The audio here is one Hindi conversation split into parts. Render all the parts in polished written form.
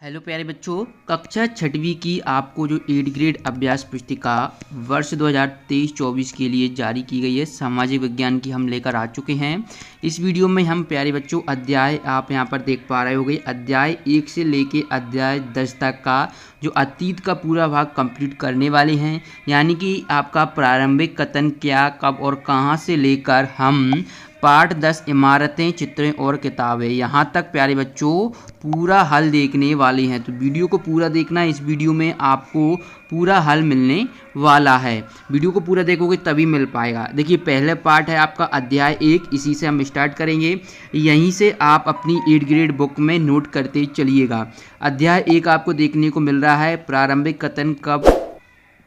हेलो प्यारे बच्चों, कक्षा छठवीं की आपको जो 8 ग्रेड अभ्यास पुस्तिका वर्ष 2023-24 के लिए जारी की गई है, सामाजिक विज्ञान की हम लेकर आ चुके हैं। इस वीडियो में हम प्यारे बच्चों अध्याय आप यहां पर देख पा रहे होंगे, अध्याय 1 से लेके अध्याय 10 तक का जो अतीत का पूरा भाग कंप्लीट करने वाले हैं। यानी कि आपका प्रारंभिक कथन क्या, कब और कहां से लेकर हम पाठ 10 इमारतें, चित्रें और किताबें यहाँ तक प्यारे बच्चों पूरा हल देखने वाले हैं। तो वीडियो को पूरा देखना, इस वीडियो में आपको पूरा हल मिलने वाला है। वीडियो को पूरा देखोगे तभी मिल पाएगा। देखिए, पहले पार्ट है आपका अध्याय 1, इसी से हम स्टार्ट करेंगे। यहीं से आप अपनी 8 ग्रेड बुक में नोट करते चलिएगा। अध्याय 1 आपको देखने को मिल रहा है, प्रारंभिक कथन कब,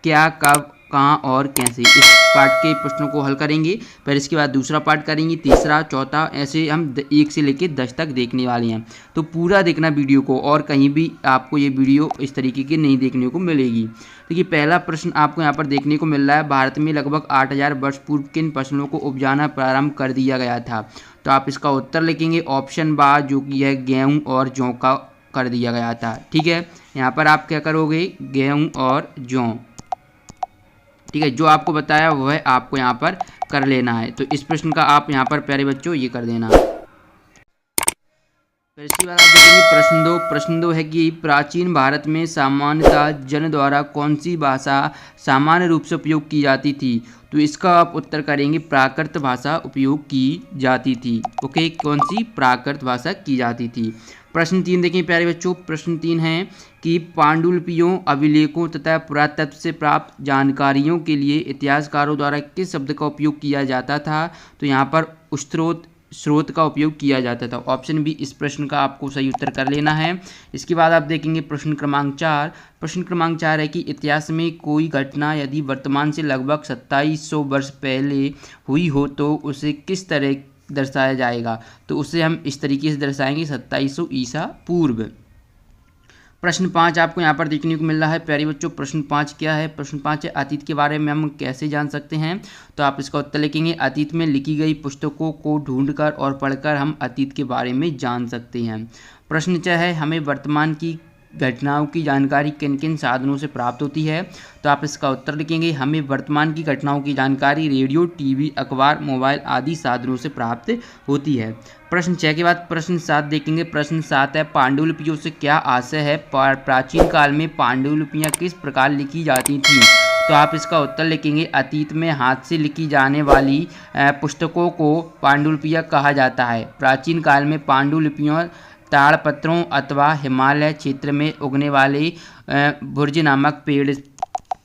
क्या, कब, कहाँ और कैसे। इस पार्ट के प्रश्नों को हल करेंगे, फिर इसके बाद दूसरा पार्ट करेंगे, तीसरा, चौथा, ऐसे हम 1 से लेकर 10 तक देखने वाले हैं। तो पूरा देखना वीडियो को, और कहीं भी आपको ये वीडियो इस तरीके की नहीं देखने को मिलेगी। देखिए, पहला प्रश्न आपको यहाँ पर देखने को मिल रहा है, भारत में लगभग 8000 वर्ष पूर्व किन फसलों को उपजाना प्रारंभ कर दिया गया था। तो आप इसका उत्तर लिखेंगे ऑप्शन बा, जो कि है गेहूँ और जौ का कर दिया गया था। ठीक है, यहाँ पर आप क्या करोगे, गेहूँ और जौ। ठीक है, जो आपको बताया वह आपको यहाँ पर कर लेना है। तो इस प्रश्न का आप यहाँ पर प्यारे बच्चों ये कर देना। फिर इसके बाद आप देखेंगे प्रश्न दो है कि प्राचीन भारत में सामान्यतः जन द्वारा कौन सी भाषा सामान्य रूप से उपयोग की जाती थी। तो इसका आप उत्तर करेंगे प्राकृत भाषा उपयोग की जाती थी। ओके, कौन सी प्राकृत भाषा की जाती थी। प्रश्न 3 देखें प्यारे बच्चों, प्रश्न 3 है कि पांडुलिपियों, अभिलेखों तथा पुरातत्व से प्राप्त जानकारियों के लिए इतिहासकारों द्वारा किस शब्द का उपयोग किया जाता था। तो यहाँ पर स्रोत का उपयोग किया जाता था। ऑप्शन बी इस प्रश्न का आपको सही उत्तर कर लेना है। इसके बाद आप देखेंगे प्रश्न क्रमांक 4। प्रश्न क्रमांक 4 है कि इतिहास में कोई घटना यदि वर्तमान से लगभग 2700 वर्ष पहले हुई हो तो उसे किस तरह दर्शाया जाएगा। तो उसे हम इस तरीके से दर्शाएंगे 2700 ईसा पूर्व। प्रश्न 5 आपको यहाँ पर देखने को मिल रहा है प्यारे बच्चों। प्रश्न 5 क्या है, प्रश्न 5 है अतीत के बारे में हम कैसे जान सकते हैं। तो आप इसका उत्तर लिखेंगे अतीत में लिखी गई पुस्तकों को ढूंढकर और पढ़कर हम अतीत के बारे में जान सकते हैं। प्रश्न 6 है हमें वर्तमान की घटनाओं की जानकारी किन किन साधनों से प्राप्त होती है। तो आप इसका उत्तर लिखेंगे हमें वर्तमान की घटनाओं की जानकारी रेडियो, टीवी, अखबार, मोबाइल आदि साधनों से प्राप्त होती है। प्रश्न 6 के बाद प्रश्न 7 देखेंगे। प्रश्न 7 है पांडुलिपियों से क्या आशय है, प्राचीन काल में पांडुलिपियां किस प्रकार लिखी जाती थीं। तो आप इसका उत्तर लिखेंगे अतीत में हाथ से लिखी जाने वाली पुस्तकों को पांडुलिपियां कहा जाता है। प्राचीन काल में पांडुलिपियां ताड़पत्रों अथवा हिमालय क्षेत्र में उगने वाले बुर्ज नामक पेड़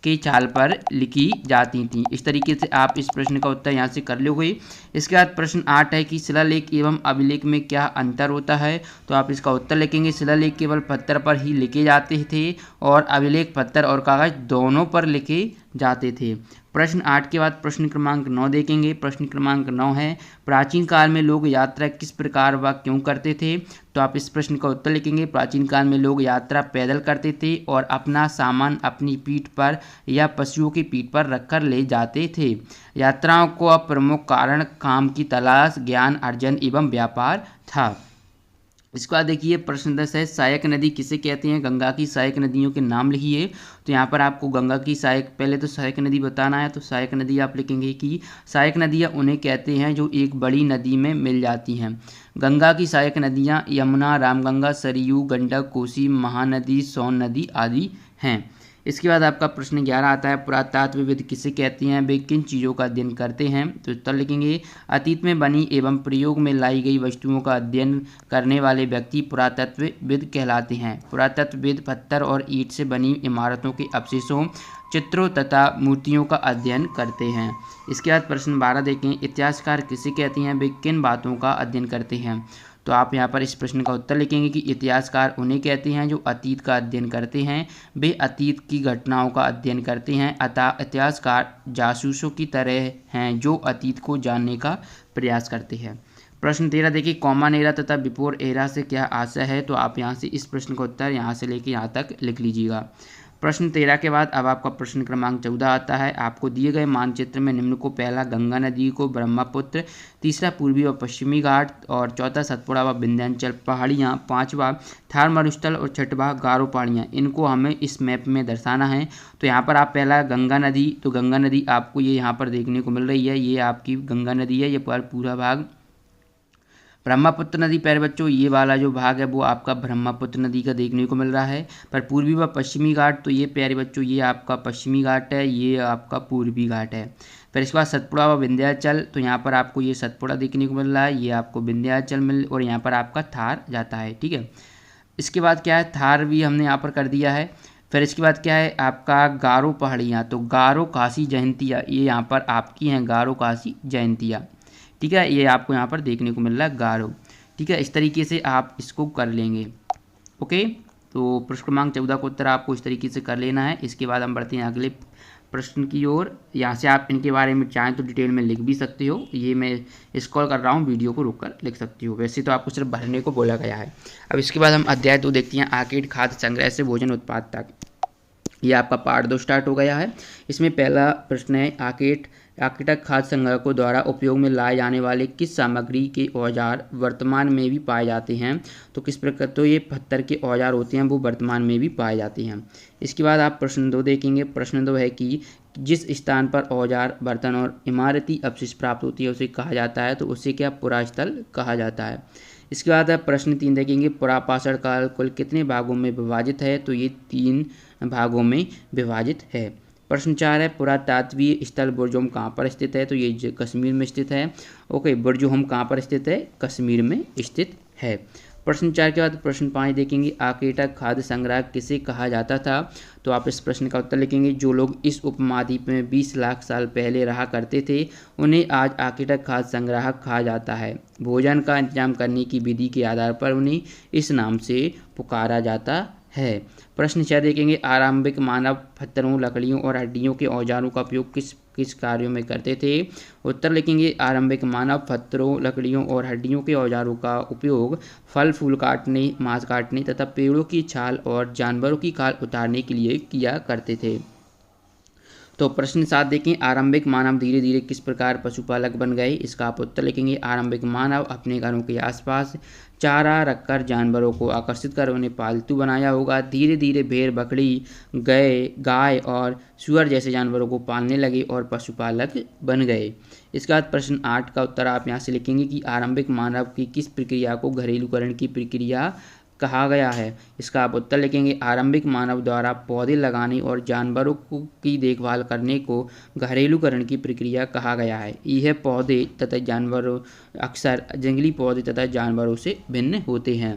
की छाल पर लिखी जाती थीं। इस तरीके से आप इस प्रश्न का उत्तर यहाँ से कर लोगे। इसके बाद प्रश्न 8 है कि शिलालेख एवं अभिलेख में क्या अंतर होता है। तो आप इसका उत्तर लिखेंगे शिलालेख केवल पत्थर पर ही लिखे जाते थे और अभिलेख पत्थर और कागज दोनों पर लिखे जाते थे। प्रश्न 8 के बाद प्रश्न क्रमांक 9 देखेंगे। प्रश्न क्रमांक 9 है प्राचीन काल में लोग यात्रा किस प्रकार व क्यों करते थे। तो आप इस प्रश्न का उत्तर लिखेंगे प्राचीन काल में लोग यात्रा पैदल करते थे और अपना सामान अपनी पीठ पर या पशुओं की पीठ पर रखकर ले जाते थे। यात्राओं को प्रमुख कारण काम की तलाश, ज्ञान अर्जन एवं व्यापार था। इसके बाद देखिए प्रश्न 10 है सहायक नदी किसे कहते हैं। गंगा की सहायक नदियों के नाम लिखिए। तो यहाँ पर आपको गंगा की सहायक, पहले तो सहायक नदी बताना है। तो सहायक नदी आप लिखेंगे कि सहायक नदियाँ उन्हें कहते हैं जो एक बड़ी नदी में मिल जाती हैं। गंगा की सहायक नदियाँ यमुना, रामगंगा, सरयू, गंडक, कोसी, महानदी, सोन नदी आदि हैं। इसके बाद आपका प्रश्न 11 आता है पुरातत्वविद किसे कहते हैं, वे किन चीज़ों का अध्ययन करते हैं। तो उत्तर लिखेंगे अतीत में बनी एवं प्रयोग में लाई गई वस्तुओं का अध्ययन करने वाले व्यक्ति पुरातत्वविद कहलाते हैं। पुरातत्वविद पत्थर और ईंट से बनी इमारतों के अवशेषों, चित्रों तथा मूर्तियों का अध्ययन करते हैं। इसके बाद प्रश्न 12 देखें इतिहासकार किसे कहते हैं, वे किन बातों का अध्ययन करते हैं। तो आप यहाँ पर इस प्रश्न का उत्तर लिखेंगे कि इतिहासकार उन्हें कहते हैं जो अतीत का अध्ययन करते हैं, वे अतीत की घटनाओं का अध्ययन करते हैं। अतः इतिहासकार जासूसों की तरह हैं जो अतीत को जानने का प्रयास करते हैं। प्रश्न 13 देखिए कॉमन एरा तथा बिफोर एरा से क्या आशय है। तो आप यहाँ से इस प्रश्न का उत्तर यहाँ से लेके यहाँ तक लिख लीजिएगा। प्रश्न 13 के बाद अब आपका प्रश्न क्रमांक 14 आता है। आपको दिए गए मानचित्र में निम्न को पहला गंगा नदी को ब्रह्मपुत्र, तीसरा पूर्वी व पश्चिमी घाट और चौथा सतपुड़ा व विंध्याचल पहाड़ियाँ, पांचवा थार मरुस्थल और छठवा गारो पहाड़ियाँ, इनको हमें इस मैप में दर्शाना है। तो यहाँ पर आप पहला गंगा नदी, तो गंगा नदी आपको ये यहाँ पर देखने को मिल रही है, ये आपकी गंगा नदी है, ये पूरा भाग। ब्रह्मपुत्र नदी प्यारे बच्चों, ये वाला जो भाग है वो आपका ब्रह्मपुत्र नदी का देखने को मिल रहा है। पर पूर्वी व पश्चिमी घाट, तो ये प्यारे बच्चों ये आपका पश्चिमी घाट है, ये आपका पूर्वी घाट है। फिर इसके बाद सतपुड़ा व विंध्याचल, तो यहाँ पर आपको ये सतपुड़ा देखने को मिल रहा है, ये आपको विंध्याचल मिल, और यहाँ पर आपका थार जाता है, ठीक है। इसके बाद क्या है, थार भी हमने यहाँ पर कर दिया है। फिर इसके बाद क्या है आपका गारो पहाड़ियाँ, तो गारो खासी जयंतिया, ये यहाँ पर आपकी हैं गारो खासी जयंतिया, ठीक है, ये आपको यहाँ पर देखने को मिल रहा है गारो, ठीक है। इस तरीके से आप इसको कर लेंगे, ओके। तो प्रश्न क्रमांक 14 का उत्तर आपको इस तरीके से कर लेना है। इसके बाद हम बढ़ते हैं अगले प्रश्न की ओर। यहाँ से आप इनके बारे में चाहें तो डिटेल में लिख भी सकते हो, ये मैं स्क्रॉल कर रहा हूँ, वीडियो को रोककर लिख सकती हो, वैसे तो आपको सिर्फ भरने को बोला गया है। अब इसके बाद हम अध्याय 2 देखते हैं, आर्किड खाद्य संग्रह से भोजन उत्पाद तक। ये आपका पार्ट 2 स्टार्ट हो गया है। इसमें पहला प्रश्न है, आर्किटक खाद्य संग्रह द्वारा उपयोग में लाए जाने वाले किस सामग्री के औजार वर्तमान में भी पाए जाते हैं। तो किस प्रकार, तो ये पत्थर के औजार होते हैं, वो वर्तमान में भी पाए जाते हैं। इसके बाद आप प्रश्न 2 देखेंगे। प्रश्न 2 है कि जिस स्थान पर औजार, बर्तन और इमारती अवशिष्ट प्राप्त होती है उसे कहा जाता है, तो उसे क्या पुरास्थल कहा जाता है। इसके बाद आप प्रश्न 3 देखेंगे, पुरापाषाण काल कुल कितने भागों में विभाजित है, तो ये 3 भागों में विभाजित है। प्रश्न 4 है, पुरातात्वीय स्थल बुर्जोम कहाँ पर स्थित है, तो ये कश्मीर में स्थित है, ओके। बुर्जोम कहाँ पर स्थित है, कश्मीर में स्थित है। प्रश्न 4 के बाद प्रश्न 5 देखेंगे, आर्किटक खाद्य संग्रह किसे कहा जाता था। तो आप इस प्रश्न का उत्तर लिखेंगे, जो लोग इस उपमहाद्वीप में 20 लाख साल पहले रहा करते थे उन्हें आज आर्किटक खाद्य संग्राहक कहा जाता है। भोजन का इंतजाम करने की विधि के आधार पर उन्हें इस नाम से पुकारा जाता है। प्रश्न 6 देखेंगे, आरंभिक मानव पत्थरों, लकड़ियों और हड्डियों के औजारों का उपयोग किस किस कार्यों में करते थे। उत्तर लिखेंगे, आरंभिक मानव पत्थरों, लकड़ियों और हड्डियों के औजारों का उपयोग फल फूल काटने, मांस काटने तथा पेड़ों की छाल और जानवरों की खाल उतारने के लिए किया करते थे। तो प्रश्न 7 देखें, आरंभिक मानव धीरे धीरे किस प्रकार पशुपालक बन गए। इसका आप उत्तर लिखेंगे, आरंभिक मानव अपने घरों के आसपास चारा रखकर जानवरों को आकर्षित कर उन्हें पालतू बनाया होगा। धीरे धीरे भेड़, बकरी, गाय और सुअर जैसे जानवरों को पालने लगे और पशुपालक बन गए। इसके बाद प्रश्न 8 का उत्तर आप यहाँ से लिखेंगे कि आरंभिक मानव की किस प्रक्रिया को घरेलूकरण की प्रक्रिया कहा गया है। इसका आप उत्तर लिखेंगे, आरंभिक मानव द्वारा पौधे लगाने और जानवरों की देखभाल करने को घरेलूकरण की प्रक्रिया कहा गया है। यह पौधे तथा जानवरों अक्सर जंगली पौधे तथा जानवरों से भिन्न होते हैं।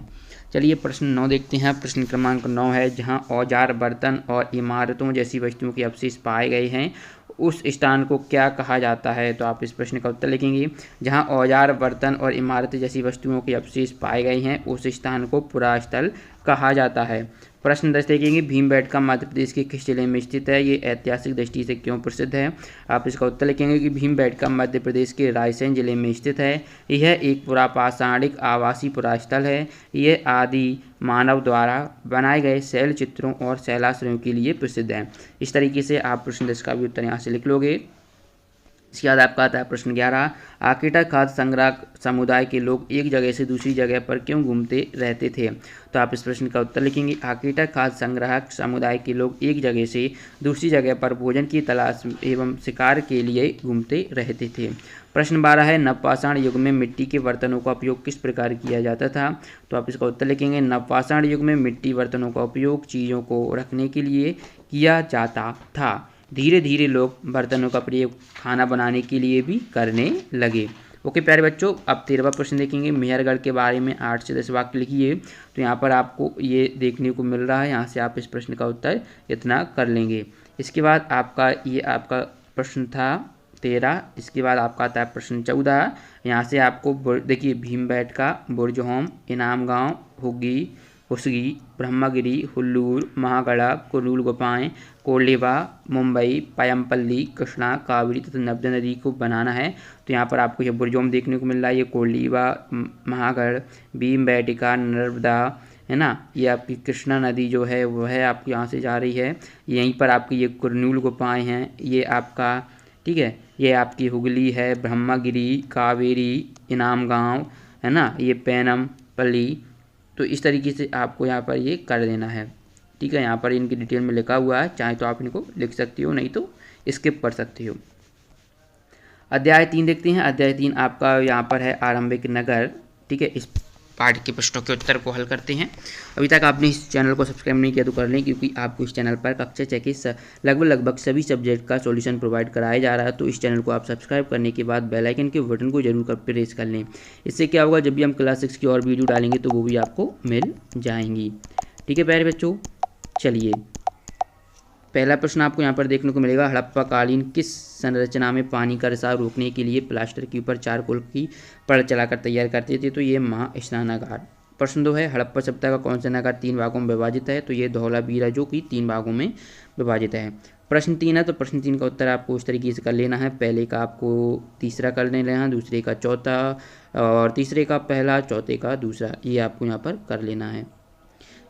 चलिए प्रश्न 9 देखते हैं। प्रश्न क्रमांक 9 है, जहां औजार, बर्तन और इमारतों जैसी वस्तुओं के अवशेष पाए गए हैं उस स्थान को क्या कहा जाता है। तो आप इस प्रश्न का उत्तर लिखेंगे, जहां औजार, बर्तन और इमारतें जैसी वस्तुओं के अवशेष पाए गए हैं उस स्थान को पुरास्थल कहा जाता है। प्रश्न 10 देखेंगे, भीमबेटका मध्य प्रदेश के किस जिले में स्थित है, ये ऐतिहासिक दृष्टि से क्यों प्रसिद्ध है। आप इसका उत्तर लिखेंगे कि भीमबेटका मध्य प्रदेश के रायसेन जिले में स्थित है। यह एक पुरापाषाणिक आवासीय पुरास्थल है। यह आदि मानव द्वारा बनाए गए शैल चित्रों और शैलाश्रयों के लिए प्रसिद्ध है। इस तरीके से आप प्रश्न 10 का भी उत्तर यहाँ से लिख लोगे। इसके बाद आपका आता है प्रश्न 11, आर्किटक खाद्य संग्रह समुदाय के लोग एक जगह से दूसरी जगह पर क्यों घूमते रहते थे। तो आप इस प्रश्न का उत्तर लिखेंगे, आर्किटक खाद्य संग्राहक समुदाय के लोग एक जगह से दूसरी जगह पर भोजन की तलाश एवं शिकार के लिए घूमते रहते थे। प्रश्न 12 है, नवपाषाण युग में मिट्टी के बर्तनों का उपयोग किस प्रकार किया जाता था। तो आप इसका उत्तर लिखेंगे, नवपाषाण युग में मिट्टी बर्तनों का उपयोग चीज़ों को रखने के लिए किया जाता था। धीरे धीरे लोग बर्तनों का प्रयोग खाना बनाने के लिए भी करने लगे। ओके प्यारे बच्चों, अब 13वां प्रश्न देखेंगे, मेहरगढ़ के बारे में 8 से 10 वाक्य लिखिए। तो यहाँ पर आपको ये देखने को मिल रहा है, यहाँ से आप इस प्रश्न का उत्तर इतना कर लेंगे। इसके बाद आपका ये आपका प्रश्न था 13। इसके बाद आपका आता है प्रश्न 14। यहाँ से आपको देखिए, भीमबेटका, बुर्जहोम, इनाम गाँव, हुग्गी, उसगी, ब्रह्मगिरी, हुल्लूर, महागढ़ा, कुर्नूल गुफाएं, कोल्लिवा, मुंबई, पायमपल्ली, कृष्णा, कावेरी तथा नर्मदा नदी को बनाना है। तो यहाँ पर आपको ये बुर्जोम देखने को मिल रहा है, ये कोल्लिवा, महागढ़, भीमबेटका, नर्मदा, है ना। ये आपकी कृष्णा नदी जो है वो है आपकी यहाँ से जा रही है। यहीं पर आपकी ये कुरनूल गुफाएँ हैं, ये आपका, ठीक है, ये आपकी हुगली है, ब्रह्मगिरी, कावेरी, इनाम गाँव, है ना, ये पैनम पल्ली। तो इस तरीके से आपको यहाँ पर ये कर देना है, ठीक है। यहाँ पर इनकी डिटेल में लिखा हुआ है, चाहे तो आप इनको लिख सकते हो, नहीं तो स्किप कर सकते हो। अध्याय 3 देखते हैं। अध्याय 3 आपका यहाँ पर है आरंभिक नगर, ठीक है। इस पाठ के प्रश्नों के उत्तर को हल करते हैं। अभी तक आपने इस चैनल को सब्सक्राइब नहीं किया तो कर लें, क्योंकि आपको इस चैनल पर कक्षा 6 के लगभग सभी सब्जेक्ट का सॉल्यूशन प्रोवाइड कराया जा रहा है। तो इस चैनल को आप सब्सक्राइब करने के बाद बेल आइकन के बटन को जरूर प्रेस कर लें। इससे क्या होगा, जब भी हम क्लास 6 की और वीडियो डालेंगे तो वो भी आपको मिल जाएंगी, ठीक है प्यारे बच्चों। चलिए, पहला प्रश्न आपको यहाँ पर देखने को मिलेगा, हड़प्पा कालीन किस संरचना में पानी का रिसाव रोकने के लिए प्लास्टर के ऊपर चारकोल की परत चलाकर तैयार करते थे? तो ये महास्नानागार। प्रश्न 2 है, हड़प्पा सभ्यता का कौन सा नगर 3 भागों में विभाजित है? तो ये धौलावीरा, जो कि 3 भागों में विभाजित है। प्रश्न 3 है, तो प्रश्न 3 का उत्तर आपको इस तरीके से कर लेना है, पहले का आपको तीसरा कर लेना है, दूसरे का चौथा, और तीसरे का पहला, चौथे का दूसरा, ये आपको यहाँ पर कर लेना है।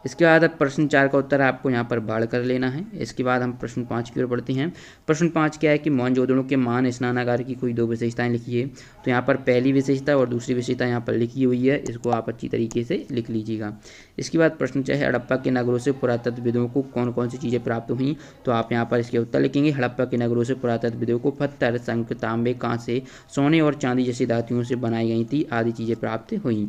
इसके बाद अब प्रश्न 4 का उत्तर आपको यहाँ पर बाढ़ कर लेना है। इसके बाद हम प्रश्न 5 की ओर बढ़ते हैं। प्रश्न 5 क्या है कि मोहनजोदड़ो के महान स्नानागार की कोई 2 विशेषताएं लिखिए। तो यहाँ पर पहली विशेषता और दूसरी विशेषता यहाँ पर लिखी हुई है, इसको आप अच्छी तरीके से लिख लीजिएगा। इसके बाद प्रश्न 6 है, हड़प्पा के नगरों से पुरातत्वविदों को कौन कौन सी चीज़ें प्राप्त हुई? तो आप यहाँ पर इसके उत्तर लिखेंगे, हड़प्पा के नगरों से पुरातत्वविदों को पत्थर, शंख, तांबे, कांसे, सोने और चांदी जैसी धातुओं से बनाई गई थी आदि चीज़ें प्राप्त हुई।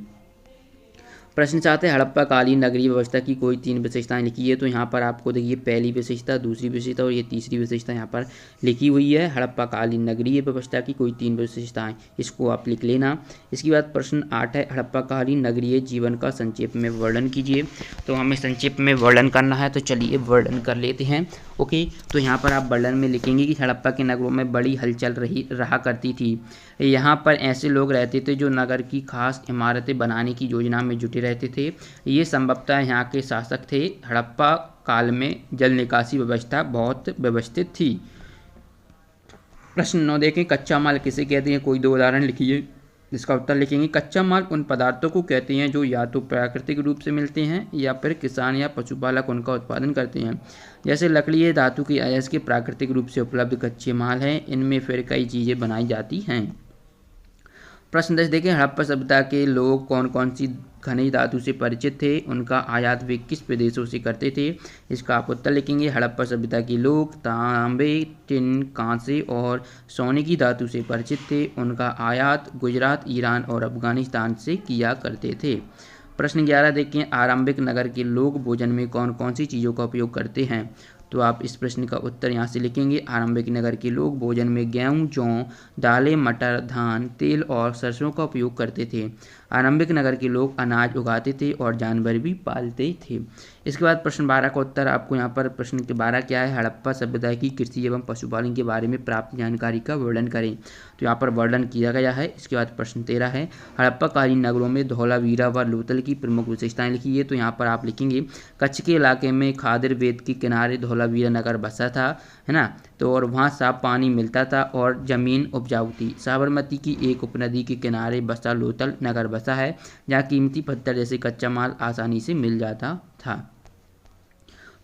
प्रश्न 7 है, हड़प्पा कालीन नगरीय व्यवस्था की कोई 3 विशेषताएं लिखी है। तो यहाँ पर आपको देखिए पहली विशेषता, दूसरी विशेषता और ये तीसरी विशेषता यहाँ पर लिखी हुई है। हड़प्पा कालीन नगरीय व्यवस्था की कोई 3 विशेषताएं, इसको आप लिख लेना। इसके बाद प्रश्न 8 है, हड़प्पा कालीन नगरीय जीवन का संक्षेप में वर्णन कीजिए। तो हमें संक्षेप में वर्णन करना है, तो चलिए वर्णन कर लेते हैं। ओके, तो यहाँ पर आप वर्णन में लिखेंगे कि हड़प्पा के नगरों में बड़ी हलचल रहा करती थी। यहाँ पर ऐसे लोग रहते थे जो नगर की खास इमारतें बनाने की योजना में जुटे रहते थे। ये संभवतः यहाँ के शासक थे। हड़प्पा काल में जल निकासी व्यवस्था बहुत व्यवस्थित थी। प्रश्न 9 देखें, कच्चा माल किसे कहते हैं? कोई 2 उदाहरण लिखिए। इसका उत्तर लिखेंगे, कच्चा माल उन पदार्थों को कहते हैं जो या तो प्राकृतिक रूप से मिलते हैं या फिर किसान या पशुपालक उनका उत्पादन करते हैं। जैसे लकड़ी ये धातु की अयस्क के प्राकृतिक रूप से उपलब्ध कच्चे माल हैं, इनमें फिर कई चीज़ें बनाई जाती हैं। प्रश्न 10 देखें, हड़प्पा सभ्यता के लोग कौन कौन सी खनिज धातु से परिचित थे? उनका आयात वे किस प्रदेशों से करते थे? इसका आप उत्तर लिखेंगे, हड़प्पा सभ्यता के लोग तांबे, टिन, कांसे और सोने की धातु से परिचित थे। उनका आयात गुजरात, ईरान और अफगानिस्तान से किया करते थे। प्रश्न 11 देखें, आरंभिक नगर के लोग भोजन में कौन कौन सी चीज़ों का उपयोग करते हैं? तो आप इस प्रश्न का उत्तर यहाँ से लिखेंगे, आरंभिक नगर के लोग भोजन में गेहूँ, जौ, दालें, मटर, धान, तेल और सरसों का उपयोग करते थे। आरंभिक नगर के लोग अनाज उगाते थे और जानवर भी पालते थे। इसके बाद प्रश्न 12 का उत्तर आपको यहाँ पर प्रश्न के 12 क्या है, हड़प्पा सभ्यता की कृषि एवं पशुपालन के बारे में प्राप्त जानकारी का वर्णन करें। तो यहाँ पर वर्णन किया गया है। इसके बाद प्रश्न 13 है, हड़प्पा कालीन नगरों में धौलावीरा व लोथल की प्रमुख विशेषताएं लिखिए। तो यहाँ पर आप लिखेंगे, कच्छ के इलाके में खादिर बेद के किनारे धौलावीरा नगर बसा था, है ना। तो और वहाँ साफ पानी मिलता था और ज़मीन उपजाऊ थी। साबरमती की एक उपनदी के किनारे बसा लोथल नगर बसा है, जहाँ कीमती पत्थर जैसे कच्चा माल आसानी से मिल जाता था।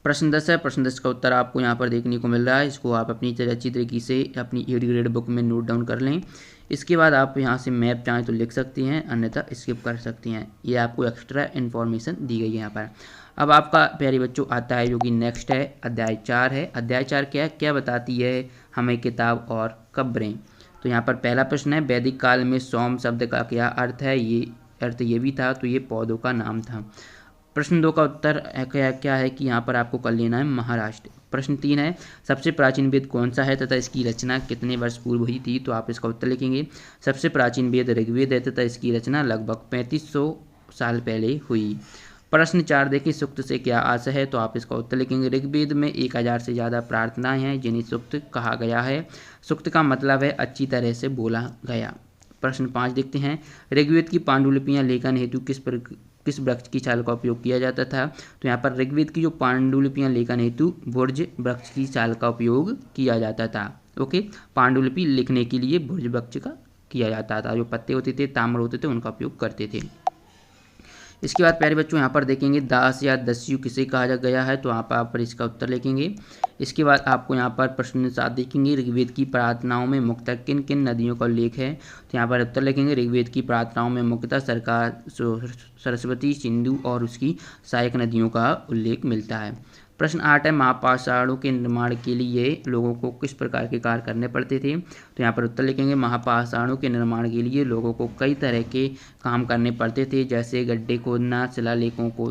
प्रश्न 10 है, प्रश्न 10 का उत्तर आपको यहाँ पर देखने को मिल रहा है। इसको आप अपनी अच्छी तरीके से अपनी 8th ग्रेड बुक में नोट डाउन कर लें। इसके बाद आप यहाँ से मैप चाहें तो लिख सकती हैं, अन्यथा स्किप कर सकती हैं। ये आपको एक्स्ट्रा इन्फॉर्मेशन दी गई है यहाँ पर। अब आपका प्यारे बच्चों आता है जो कि नेक्स्ट है, अध्याय 4 है। अध्याय 4 क्या बताती है हमें किताब और कब्रें? तो यहाँ पर पहला प्रश्न है, वैदिक काल में सोम शब्द का क्या अर्थ है? ये अर्थ ये भी था, तो ये पौधों का नाम था। प्रश्न 2 का उत्तर क्या है कि यहाँ पर आपको कर लेना है महाराष्ट्र। प्रश्न 3 है, सबसे प्राचीन वेद कौन सा है तथा इसकी रचना कितने वर्ष पूर्व हुई थी? तो आप इसका उत्तर लिखेंगे, सबसे प्राचीन वेद ऋग्वेद है तथा इसकी रचना लगभग 3500 साल पहले हुई। प्रश्न 4 देखिए, सूक्त से क्या आशय है? तो आप इसका उत्तर लिखेंगे, ऋग्वेद में 1000 से ज़्यादा प्रार्थनाएं हैं जिन्हें सूक्त कहा गया है। सूक्त का मतलब है अच्छी तरह से बोला गया। प्रश्न 5 देखते हैं, ऋग्वेद की पांडुलिपियां लेखन हेतु किस वृक्ष की छाल का उपयोग किया जाता था? तो यहाँ पर ऋग्वेद की जो पांडुलिपियां लेखन हेतु भुर्ज वृक्ष की छाल का उपयोग किया जाता था। ओके, पांडुलिपि लिखने के लिए भुर्ज वृक्ष का किया जाता था। जो पत्ते होते थे, ताम्र होते थे, उनका उपयोग करते थे। इसके बाद प्यारे बच्चों यहाँ पर देखेंगे दास या दस्यु किसे कहा गया है, तो यहाँ पर इसका उत्तर लिखेंगे। इसके बाद आपको यहाँ पर प्रश्न 7 देखेंगे, ऋग्वेद की प्रार्थनाओं में मुख्यतः किन किन नदियों का उल्लेख है, तो यहाँ पर उत्तर लिखेंगे ऋग्वेद की प्रार्थनाओं में मुख्यतः सरस्वती, सिंधु और उसकी सहायक नदियों का उल्लेख मिलता है। प्रश्न 8 है, महापाषाणों के निर्माण के लिए लोगों को किस प्रकार के कार्य करने पड़ते थे, तो यहाँ पर उत्तर लिखेंगे महापाषाणों के निर्माण के लिए लोगों को कई तरह के काम करने पड़ते थे, जैसे गड्ढे खोदना, शिलालेखों को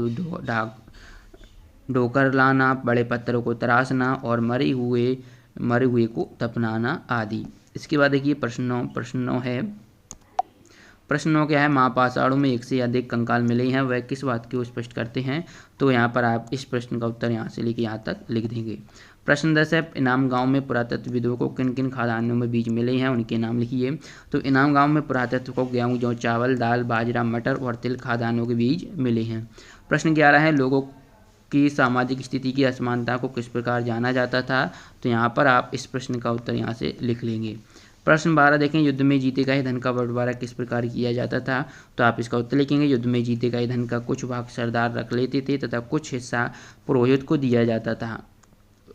ढोकर लाना, बड़े पत्थरों को तराशना और मरे हुए को दफनाना आदि। इसके बाद देखिए प्रश्नों क्या है, महापाषाणों में एक से अधिक कंकाल मिले हैं, वह किस बात को स्पष्ट करते हैं, तो यहाँ पर आप इस प्रश्न का उत्तर यहाँ से लेकर यहाँ तक लिख देंगे। प्रश्न 10 है, इनाम गांव में पुरातत्वविदों को किन किन खाद्यान्नों में बीज मिले हैं, उनके नाम लिखिए। तो इनाम गांव में पुरातत्व को गेहूँ, जौ, चावल, दाल, बाजरा, मटर और तिल खाद्यान्नों के बीज मिले हैं। प्रश्न 11 है, लोगों की सामाजिक स्थिति की असमानता को किस प्रकार जाना जाता था, तो यहाँ पर आप इस प्रश्न का उत्तर यहाँ से लिख लेंगे। प्रश्न 12 देखें, युद्ध में जीते गए धन का बंटवारा किस प्रकार किया जाता था, तो आप इसका उत्तर लिखेंगे युद्ध में जीते गए धन का कुछ भाग सरदार रख लेते थे तथा कुछ हिस्सा पुरोहित को दिया जाता था।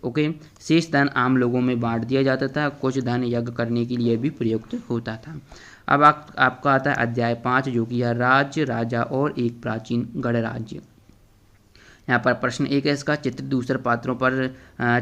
ओके, शेष धन आम लोगों में बांट दिया जाता था, कुछ धन यज्ञ करने के लिए भी प्रयुक्त होता था। अब आपका आता है अध्याय 5, जो कि है राज्य, राजा और एक प्राचीन गणराज्य। यहाँ पर प्रश्न 1 है, इसका चित्र दूसरे पात्रों पर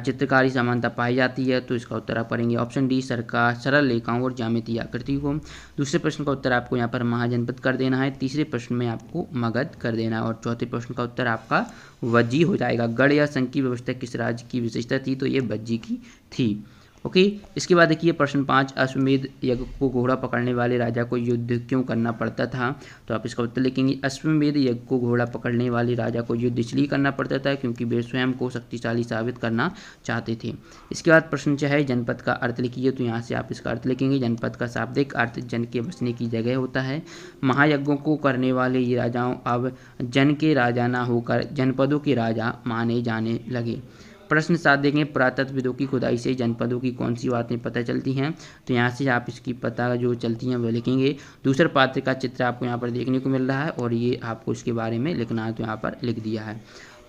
चित्रकारी समानता पाई जाती है, तो इसका उत्तर आप करेंगे ऑप्शन डी, सरल रेखाओं और ज्यामितीय आकृति को। दूसरे प्रश्न का उत्तर आपको यहाँ पर महाजनपद कर देना है, तीसरे प्रश्न में आपको मगध कर देना है और चौथे प्रश्न का उत्तर आपका वज्जी हो जाएगा। गढ़ या संघ की व्यवस्था किस राज्य की विशेषता थी, तो ये वज्जी की थी। ओके, इसके बाद देखिए प्रश्न 5, अश्वमेध यज्ञ को घोड़ा पकड़ने वाले राजा को युद्ध क्यों करना पड़ता था, तो आप इसका उत्तर लिखेंगे अश्वमेध यज्ञ को घोड़ा पकड़ने वाले राजा को युद्ध इसलिए करना पड़ता था क्योंकि वे स्वयं को शक्तिशाली साबित करना चाहते थे। इसके बाद प्रश्न 6 है, जनपद का अर्थ लिखिए, तो यहाँ से आप इसका अर्थ लिखेंगे जनपद का शाब्दिक अर्थ जन के बसने की जगह होता है। महायज्ञों को करने वाले ये राजाओं अब जन के राजा न होकर जनपदों के राजा माने जाने लगे। प्रश्न 7 देखें, पुरातत्वविदों की खुदाई से जनपदों की कौन सी बातें पता चलती हैं, तो यहाँ से आप इसकी पता जो चलती हैं वो लिखेंगे। दूसरे पात्र का चित्र आपको यहाँ पर देखने को मिल रहा है और ये आपको इसके बारे में लिखना है, तो यहाँ पर लिख दिया है।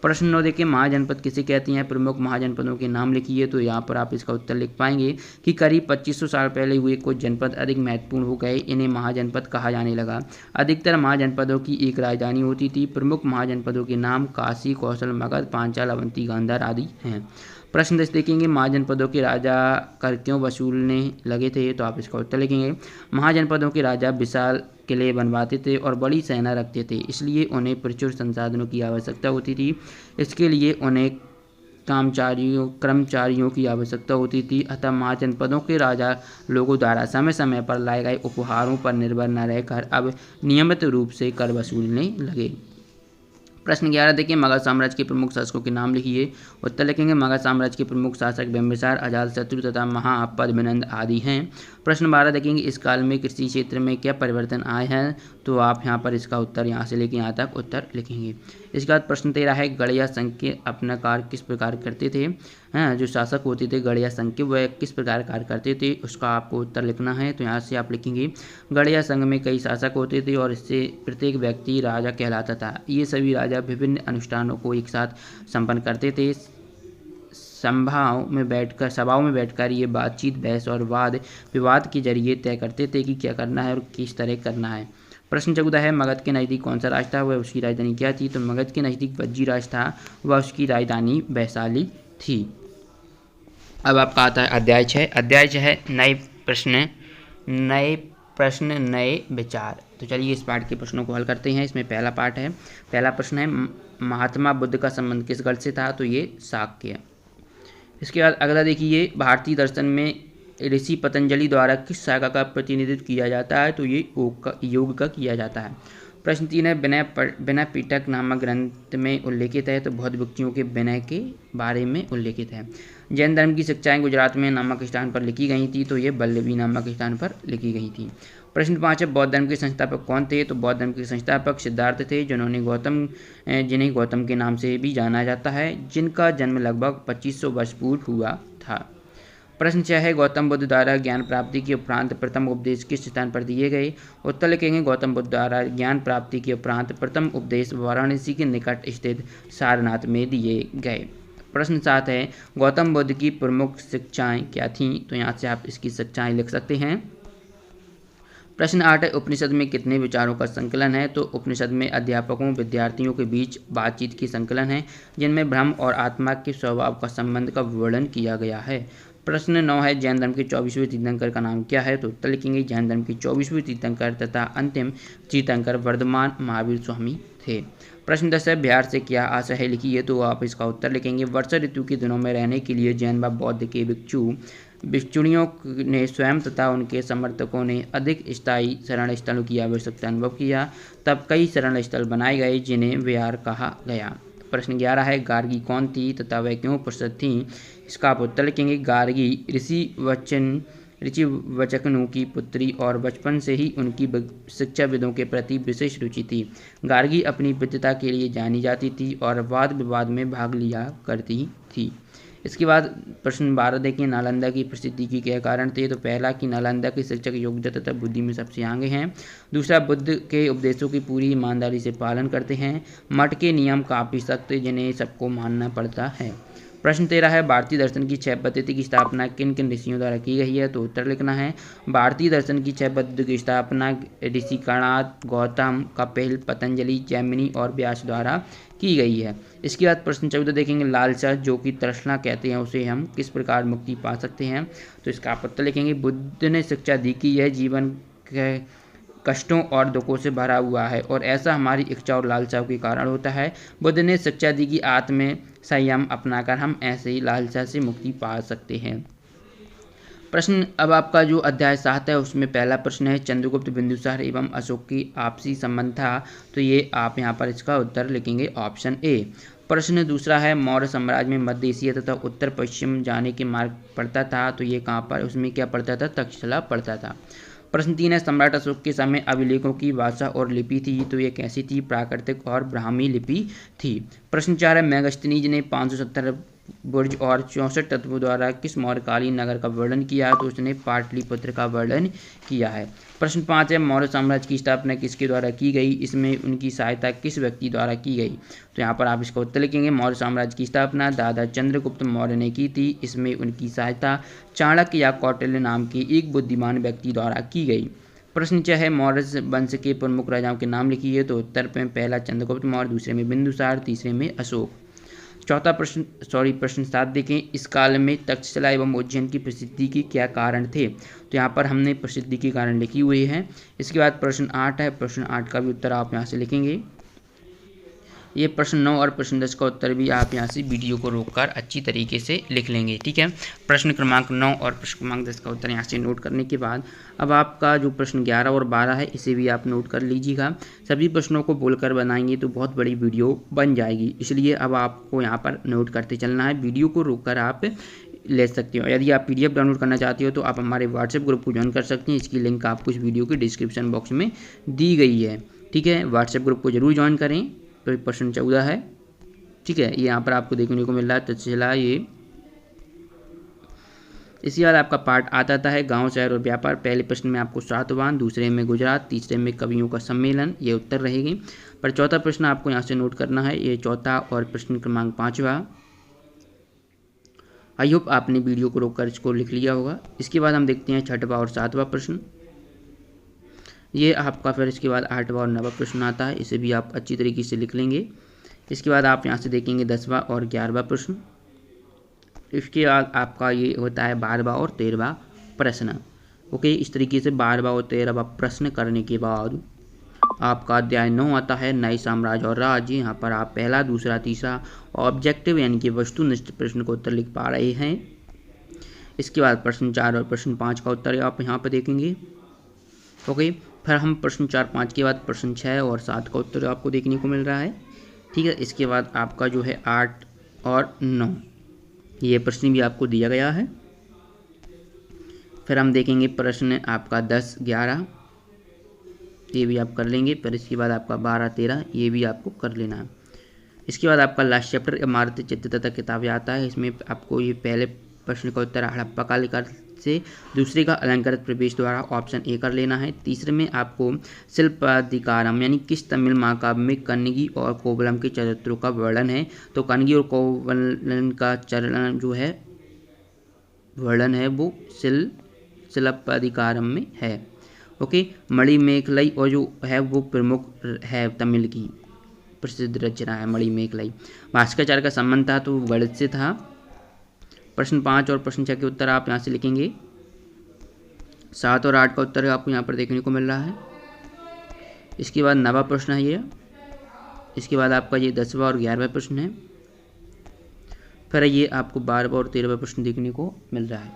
प्रश्न 9 देखें, महाजनपद किसे कहती हैं, प्रमुख महाजनपदों के नाम लिखिए, तो यहाँ पर आप इसका उत्तर लिख पाएंगे कि करीब 2500 साल पहले हुए कुछ जनपद अधिक महत्वपूर्ण हो गए, इन्हें महाजनपद कहा जाने लगा। अधिकतर महाजनपदों की एक राजधानी होती थी। प्रमुख महाजनपदों के नाम काशी, कौशल, मगध, पांचाल, अवंती, गांधार आदि हैं। प्रश्न 10 देखेंगे, महाजनपदों के राजा कर क्यों वसूलने लगे थे, तो आप इसका उत्तर लिखेंगे महाजनपदों के राजा विशाल किले बनवाते थे और बड़ी सेना रखते थे, इसलिए उन्हें प्रचुर संसाधनों की आवश्यकता होती थी। इसके लिए उन्हें कर्मचारियों की आवश्यकता होती थी। अतः महाजनपदों के राजा लोगों द्वारा समय समय पर लाए गए उपहारों पर निर्भर न रहकर अब नियमित रूप से कर वसूलने लगे। प्रश्न 11 देखिए, मगध साम्राज्य के प्रमुख शासकों के नाम लिखिए। उत्तर लिखेंगे मगध साम्राज्य के प्रमुख शासक बिंबिसार, अजातशत्रु तथा महापद्मनंद आदि हैं। प्रश्न 12 देखेंगे, इस काल में कृषि क्षेत्र में क्या परिवर्तन आए हैं, तो आप यहाँ पर इसका उत्तर यहाँ से लेकर यहाँ तक उत्तर लिखेंगे। इसके बाद प्रश्न 13 है, गढ़ या संघ के अपना कार्य किस प्रकार करते थे, जो शासक होते थे गढ़ या संघ के वह किस प्रकार कार्य करते थे, उसका आपको उत्तर लिखना है। तो यहाँ से आप लिखेंगे गढ़ या संघ में कई शासक होते थे और इससे प्रत्येक व्यक्ति राजा कहलाता था। ये सभी राजा विभिन्न अनुष्ठानों को एक साथ संपन्न करते थे। सभाओं में बैठकर ये बातचीत, बहस और वाद विवाद के जरिए तय करते थे कि क्या करना है और किस तरह करना है। प्रश्न 14 है, मगध के नज़दीक कौन सा राज था, वह उसकी राजधानी क्या थी, तो मगध के नज़दीक वज्जी राज था, वह उसकी राजधानी वैशाली थी। अब आपका आता है अध्याय 6। अध्याय 6 है नए प्रश्न नए विचार। तो चलिए इस पाठ के प्रश्नों को हल करते हैं। इसमें पहला प्रश्न है महात्मा बुद्ध का संबंध किस गढ़ से था, तो ये शाक्य। इसके बाद अगला देखिए, भारतीय दर्शन में ऋषि पतंजलि द्वारा किस शाखा का प्रतिनिधित्व किया जाता है, तो ये योग का किया जाता है। प्रश्न 3 है, विनय पिटक नामक ग्रंथ में उल्लेखित है, तो बौद्ध भिक्षुओं के विनय के बारे में उल्लेखित है। जैन धर्म की शिक्षाएं गुजरात में नामक स्थान पर लिखी गई थी, तो ये वल्लभी नामक स्थान पर लिखी गई थी। प्रश्न 5 है, बौद्ध धर्म के संस्थापक कौन थे, तो बौद्ध धर्म के संस्थापक सिद्धार्थ थे, जिन्हें गौतम के नाम से भी जाना जाता है, जिनका जन्म लगभग 2500 वर्ष पूर्व हुआ था। प्रश्न 6 है गौतम बुद्ध द्वारा ज्ञान प्राप्ति के उपरांत प्रथम उपदेश किस स्थान पर दिए गए। उत्तर लिखेंगे गौतम बुद्ध द्वारा ज्ञान प्राप्ति के उपरांत प्रथम उपदेश वाराणसी के निकट स्थित सारनाथ में दिए गए। प्रश्न 7 है गौतम बुद्ध की प्रमुख शिक्षाएं क्या थीं। तो यहाँ से आप इसकी शिक्षाएं लिख सकते हैं। प्रश्न 8 है उपनिषद में कितने विचारों का संकलन है। तो उपनिषद में अध्यापकों विद्यार्थियों के बीच बातचीत की संकलन है जिनमें ब्रह्म और आत्मा के स्वभाव का संबंध का वर्णन किया गया है। प्रश्न 9 है जैन धर्म के 24वें तीर्थंकर का नाम क्या है। तो उत्तर लिखेंगे जैन धर्म के 24वें तीर्थंकर तथा अंतिम तीर्थंकर वर्धमान महावीर स्वामी थे। प्रश्न 10 है बिहार से क्या आशा है लिखिए। तो आप इसका उत्तर लिखेंगे वर्षा ऋतु के दिनों में रहने के लिए जैन व बौद्ध के भिक्षुणियों ने स्वयं तथा उनके समर्थकों ने अधिक स्थायी शरण स्थलों की आवश्यकता अनुभव किया। तब कई शरण स्थल बनाए गए जिन्हें विहार कहा गया। प्रश्न 11 है गार्गी कौन थी तथा वह क्यों प्रसिद्ध थी। इसका आप उत्तर लिखेंगे गार्गी ऋषि वचकनु की पुत्री और बचपन से ही उनकी शिक्षा विदों के प्रति विशेष रुचि थी। गार्गी अपनी विद्वता के लिए जानी जाती थी और वाद विवाद में भाग लिया करती थी। इसके बाद प्रश्न 12 देखिए नालंदा की प्रसिद्धि के क्या कारण थे। तो पहला कि नालंदा के शिक्षक योग्यता तथा बुद्धि में सबसे आगे हैं। दूसरा बुद्ध के उपदेशों की पूरी ईमानदारी से पालन करते हैं। मठ के नियम काफ़ी सख्त जिन्हें सबको मानना पड़ता है। प्रश्न 13 है भारतीय दर्शन की 6 पद्धति की स्थापना किन किन ऋषियों द्वारा की गई है। तो उत्तर लिखना है भारतीय दर्शन की 6 पद्धति की स्थापना ऋषि कणाद गौतम कपिल पतंजलि जैमिनी और व्यास द्वारा की गई है। इसके बाद प्रश्न 14 देखेंगे लालसा जो कि तृष्णा कहते हैं उसे हम किस प्रकार मुक्ति पा सकते हैं। तो इसका आप उत्तर लिखेंगे बुद्ध ने शिक्षा दी कि यह जीवन के कष्टों और दुखों से भरा हुआ है और ऐसा हमारी इच्छा और लालसाओं के कारण होता है। बुद्ध ने शिक्षा दी कि आत्म संयम अपनाकर हम ऐसे ही लालसा से मुक्ति पा सकते हैं। प्रश्न अब आपका जो अध्याय 7 है उसमें पहला प्रश्न है चंद्रगुप्त बिंदुसार एवं अशोक की आपसी संबंध था। तो ये आप यहाँ पर इसका उत्तर लिखेंगे ऑप्शन ए। प्रश्न दूसरा है मौर्य साम्राज्य में मध्य एशिया तथा उत्तर पश्चिम जाने के मार्ग पड़ता था। तो ये कहाँ पर उसमें क्या पड़ता था तक्षशिला पड़ता था। प्रश्न 3 है सम्राट अशोक के समय अभिलेखों की भाषा और लिपि थी। तो ये कैसी थी प्राकृतिक और ब्राह्मी लिपि थी। प्रश्न 4 है मेगास्थनीज ने 570 बुर्ज और 64 तत्वों द्वारा किस मौर्यकालीन नगर का वर्णन किया है। तो उसने पाटलिपुत्र का वर्णन किया है। प्रश्न 5 है मौर्य साम्राज्य की स्थापना किसके द्वारा की गई, इसमें उनकी सहायता किस व्यक्ति द्वारा की गई। तो यहाँ पर आप इसका उत्तर लिखेंगे मौर्य साम्राज्य की स्थापना दादा चंद्रगुप्त मौर्य ने की थी। इसमें उनकी सहायता चाणक्य या कौटिल्य नाम के एक बुद्धिमान व्यक्ति द्वारा की गई। प्रश्न 6 है मौर्य वंश के प्रमुख राजाओं के नाम लिखिए। तो उत्तर में पहला चंद्रगुप्त मौर्य, दूसरे में बिंदुसार, तीसरे में अशोक। प्रश्न 7 देखें इस काल में तक्षशिला एवं उज्जैन की प्रसिद्धि के क्या कारण थे। तो यहाँ पर हमने प्रसिद्धि के कारण लिखी हुई है। इसके बाद प्रश्न 8 है, प्रश्न 8 का भी उत्तर आप यहाँ से लिखेंगे। ये प्रश्न 9 और प्रश्न 10 का उत्तर भी आप यहाँ से वीडियो को रोककर अच्छी तरीके से लिख लेंगे, ठीक है। प्रश्न क्रमांक 9 और प्रश्न क्रमांक 10 का उत्तर यहाँ से नोट करने के बाद अब आपका जो प्रश्न 11 और 12 है इसे भी आप नोट कर लीजिएगा। सभी प्रश्नों को बोलकर बनाएंगे तो बहुत बड़ी वीडियो बन जाएगी, इसलिए अब आपको यहाँ पर नोट करते चलना है। वीडियो को रोककर आप ले सकते हो। यदि आप PDF डाउनलोड करना चाहते हो तो आप हमारे व्हाट्सएप ग्रुप को ज्वाइन कर सकते हैं। इसकी लिंक आपको इस वीडियो के डिस्क्रिप्शन बॉक्स में दी गई है, ठीक है। व्हाट्सएप ग्रुप को जरूर ज्वाइन करें। तो प्रश्न 14 है, ठीक है, ये यहाँ पर आपको देखने को मिल रहा है तक्षशिला। ये इसी बाद आपका पार्ट आता है गांव शहर और व्यापार। पहले प्रश्न में आपको सातवाहन, दूसरे में गुजरात, तीसरे में कवियों का सम्मेलन, ये उत्तर रहेगी। पर चौथा प्रश्न आपको यहाँ से नोट करना है, ये चौथा और प्रश्न क्रमांक 5वां। आई होप आपने वीडियो को रोककर इसको लिख लिया होगा। इसके बाद हम देखते हैं 6वां और 7वां प्रश्न। ये आपका फिर इसके बाद 8वां और 9वां प्रश्न आता है, इसे भी आप अच्छी तरीके से लिख लेंगे। इसके बाद आप यहाँ से देखेंगे 10वां और 11वां प्रश्न। इसके बाद आपका ये होता है 12वां और 13वां प्रश्न। ओके, इस तरीके से 12वां और 13वां प्रश्न करने के बाद आपका अध्याय 9 आता है नए साम्राज्य और राज्य। यहाँ पर आप पहला, दूसरा, तीसरा ऑब्जेक्टिव यानी कि वस्तुनिष्ठ प्रश्न को उत्तर लिख पा रहे हैं। इसके बाद प्रश्न 4 और प्रश्न 5 का उत्तर आप यहाँ पर देखेंगे। ओके, फिर हम प्रश्न 4, 5 के बाद प्रश्न 6 और 7 का उत्तर आपको देखने को मिल रहा है, ठीक है। इसके बाद आपका जो है 8 और 9 ये प्रश्न भी आपको दिया गया है। फिर हम देखेंगे प्रश्न आपका 10, 11 ये भी आप कर लेंगे। फिर इसके बाद आपका 12, 13 ये भी आपको कर लेना है। इसके बाद आपका लास्ट चैप्टर इमारत चित्र तथा किताबें आता है। इसमें आपको ये पहले प्रश्न का उत्तर हड़प्पा काल से। दूसरे का अलंकृत प्रवेश द्वारा, ऑप्शन ए कर लेना है। तीसरे में आपको शिल्पाधिकारम यानी किस तमिल महाकाव्य में कन्नगी और कोवलम के चरित्रों का वर्णन है, तो कन्नगी और कोवलम का चरण जो है वर्णन है वो शिल्पाधिकारम में है। ओके, मणिमेखलाई और जो है वो प्रमुख है तमिल की प्रसिद्ध रचना है मणिमेखलाई। भास्कराचार्य का संबंध था तो गणित से था। प्रश्न 5 और प्रश्न 6 के उत्तर आप यहाँ से लिखेंगे। 7 और 8 का उत्तर आपको यहाँ पर देखने को मिल रहा है। इसके बाद 9वां प्रश्न है ये। इसके बाद आपका ये 10वां और 11वां प्रश्न है। फिर ये आपको 12वां और 13वां प्रश्न देखने को मिल रहा है।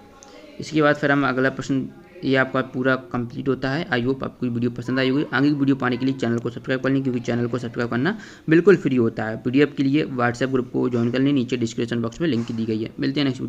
इसके बाद फिर हम अगला प्रश्न, ये आपका पूरा कंप्लीट होता है। आई होप आपको वीडियो पसंद आई होगी। आगे की वीडियो पाने के लिए चैनल को सब्सक्राइब कर लें, क्योंकि चैनल को सब्सक्राइब करना बिल्कुल फ्री होता है। पीडीएफ के लिए व्हाट्सएप ग्रुप को ज्वाइन कर लें, नीचे डिस्क्रिप्शन बॉक्स में लिंक दी गई है। मिलते हैं नेक्स्ट वीडियो।